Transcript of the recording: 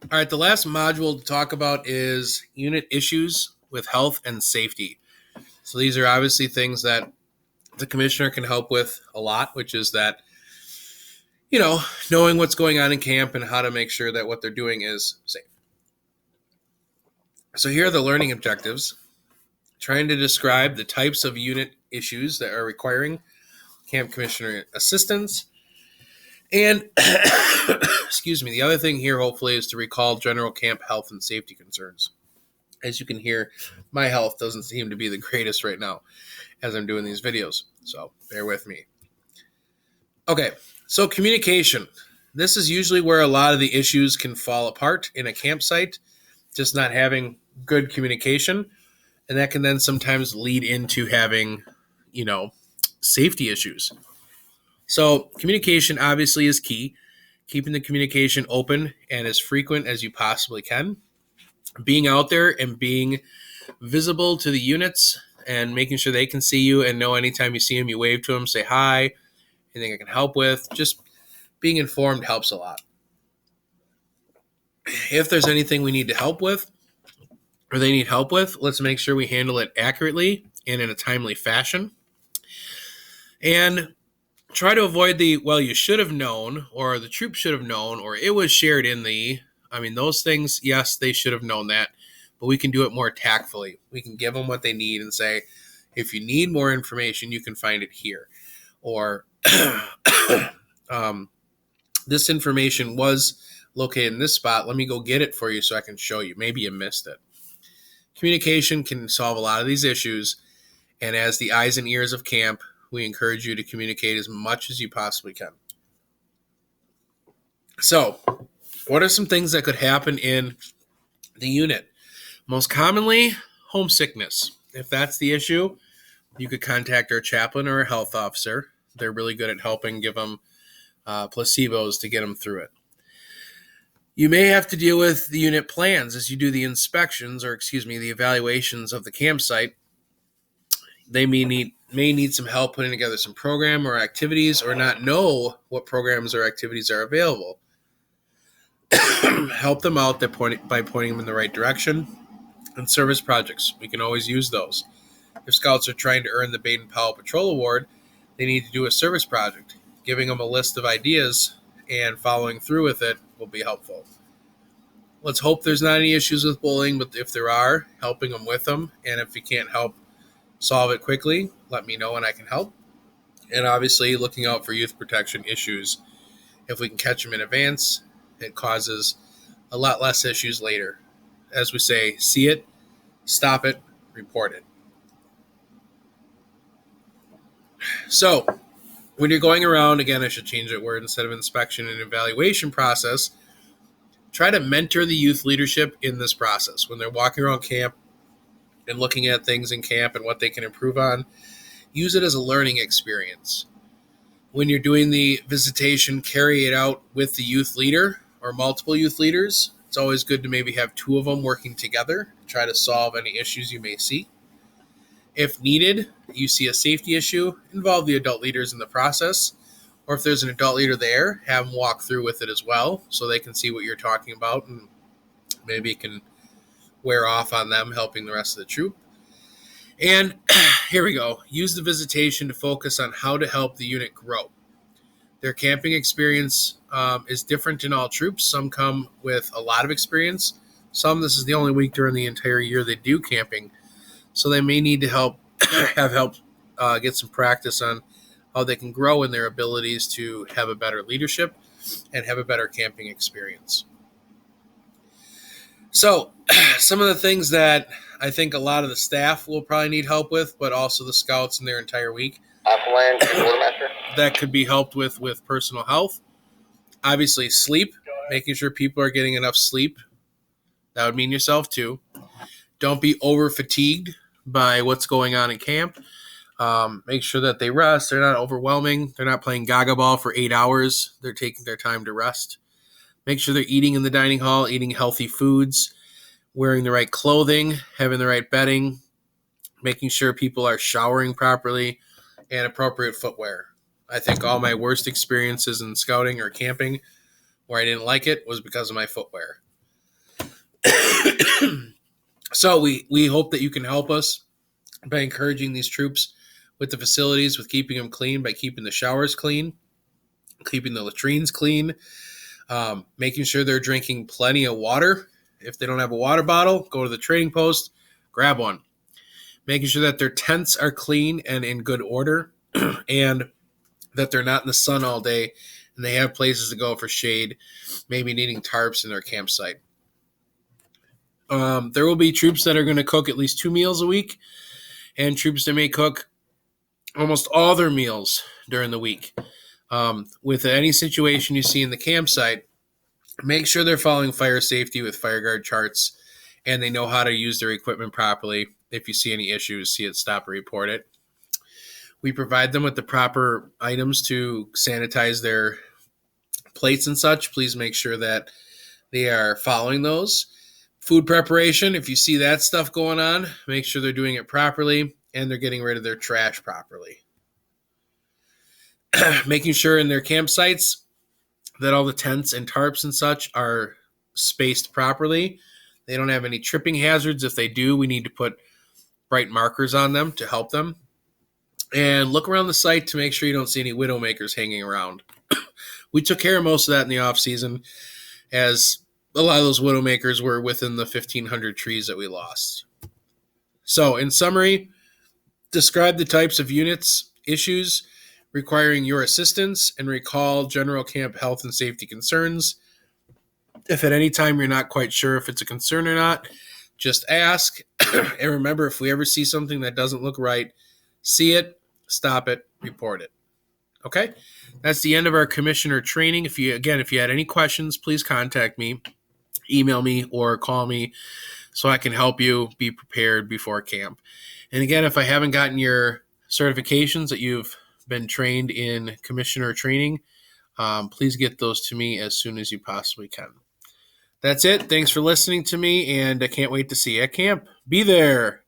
All right, the last module to talk about is unit issues with health and safety. So these are obviously things that the commissioner can help with a lot, which is that, knowing what's going on in camp and how to make sure that what they're doing is safe. So here are the learning objectives. Trying to describe the types of unit issues that are requiring camp commissioner assistance. And excuse me, the other thing here hopefully is to recall general camp health and safety concerns. As you can hear, my health doesn't seem to be the greatest right now as I'm doing these videos, so bear with me. Okay, so communication. This is usually where a lot of the issues can fall apart in a campsite, just not having good communication, and that can then sometimes lead into having, safety issues. So communication obviously is key. Keeping the communication open and as frequent as you possibly can. Being out there and being visible to the units and making sure they can see you and know anytime you see them, you wave to them, say hi, anything I can help with. Just being informed helps a lot. If there's anything we need to help with or they need help with, let's make sure we handle it accurately and in a timely fashion. And try to avoid the, well, you should have known, or the troop should have known, or it was shared in the, those things, yes, they should have known that, but we can do it more tactfully. We can give them what they need and say, if you need more information, you can find it here. Or this information was located in this spot. Let me go get it for you so I can show you. Maybe you missed it. Communication can solve a lot of these issues. And as the eyes and ears of camp, we encourage you to communicate as much as you possibly can. So, what are some things that could happen in the unit? Most commonly, homesickness. If that's the issue, you could contact our chaplain or a health officer. They're really good at helping give them placebos to get them through it. You may have to deal with the unit plans as you do the inspections, or the evaluations of the campsite. They may need some help putting together some program or activities, or not know what programs or activities are available. Help them out by pointing them in the right direction. And service projects, we can always use those. If scouts are trying to earn the Baden-Powell Patrol Award, they need to do a service project. Giving them a list of ideas and following through with it will be helpful. Let's hope there's not any issues with bullying, but if there are, helping them with them. And if you can't help solve it quickly, let me know and I can help. And obviously, looking out for youth protection issues. If we can catch them in advance, it causes a lot less issues later. As we say, see it, stop it, report it. So, when you're going around, again, I should change that word instead of inspection and evaluation process, try to mentor the youth leadership in this process. When they're walking around camp and looking at things in camp and what they can improve on, use it as a learning experience. When you're doing the visitation, carry it out with the youth leader or multiple youth leaders. It's always good to maybe have two of them working together, try to solve any issues you may see. If needed, you see a safety issue, involve the adult leaders in the process. Or if there's an adult leader there, have them walk through with it as well so they can see what you're talking about and maybe it can wear off on them helping the rest of the troop. And here we go. Use the visitation to focus on how to help the unit grow. Their camping experience is different in all troops. Some come with a lot of experience. Some, this is the only week during the entire year they do camping. So they may need to have help get some practice on how they can grow in their abilities to have a better leadership and have a better camping experience. So some of the things that I think a lot of the staff will probably need help with, but also the scouts in their entire week, that could be helped with personal health. Obviously, sleep, making sure people are getting enough sleep. That would mean yourself too. Don't be over fatigued by what's going on in camp. Make sure that they rest. They're not overwhelming. They're not playing gaga ball for 8 hours. They're taking their time to rest. Make sure they're eating in the dining hall, eating healthy foods, wearing the right clothing, having the right bedding, making sure people are showering properly, and appropriate footwear. I think all my worst experiences in scouting or camping where I didn't like it was because of my footwear. So we hope that you can help us by encouraging these troops with the facilities, with keeping them clean, by keeping the showers clean, keeping the latrines clean, making sure they're drinking plenty of water. If they don't have a water bottle, go to the trading post, grab one. Making sure that their tents are clean and in good order, and that they're not in the sun all day, and they have places to go for shade, maybe needing tarps in their campsite. There will be troops that are going to cook at least 2 meals a week, and troops that may cook almost all their meals during the week. With any situation you see in the campsite, make sure they're following fire safety with FireGuard charts, and they know how to use their equipment properly. If you see any issues, see it, stop, or report it. We provide them with the proper items to sanitize their plates and such. Please make sure that they are following those. Food preparation, if you see that stuff going on, make sure they're doing it properly and they're getting rid of their trash properly. Making sure in their campsites that all the tents and tarps and such are spaced properly. They don't have any tripping hazards. If they do, we need to put bright markers on them to help them. And look around the site to make sure you don't see any widowmakers hanging around. We took care of most of that in the off season, as a lot of those widowmakers were within the 1,500 trees that we lost. So, in summary, describe the types of units, issues requiring your assistance, and recall general camp health and safety concerns. If at any time you're not quite sure if it's a concern or not, just ask. And remember, if we ever see something that doesn't look right, see it, stop it, report it. Okay? That's the end of our commissioner training. If you had any questions, please contact me, email me, or call me so I can help you be prepared before camp. And again, if I haven't gotten your certifications that you've been trained in commissioner training, please get those to me as soon as you possibly can. That's it. Thanks for listening to me, and I can't wait to see you at camp. Be there.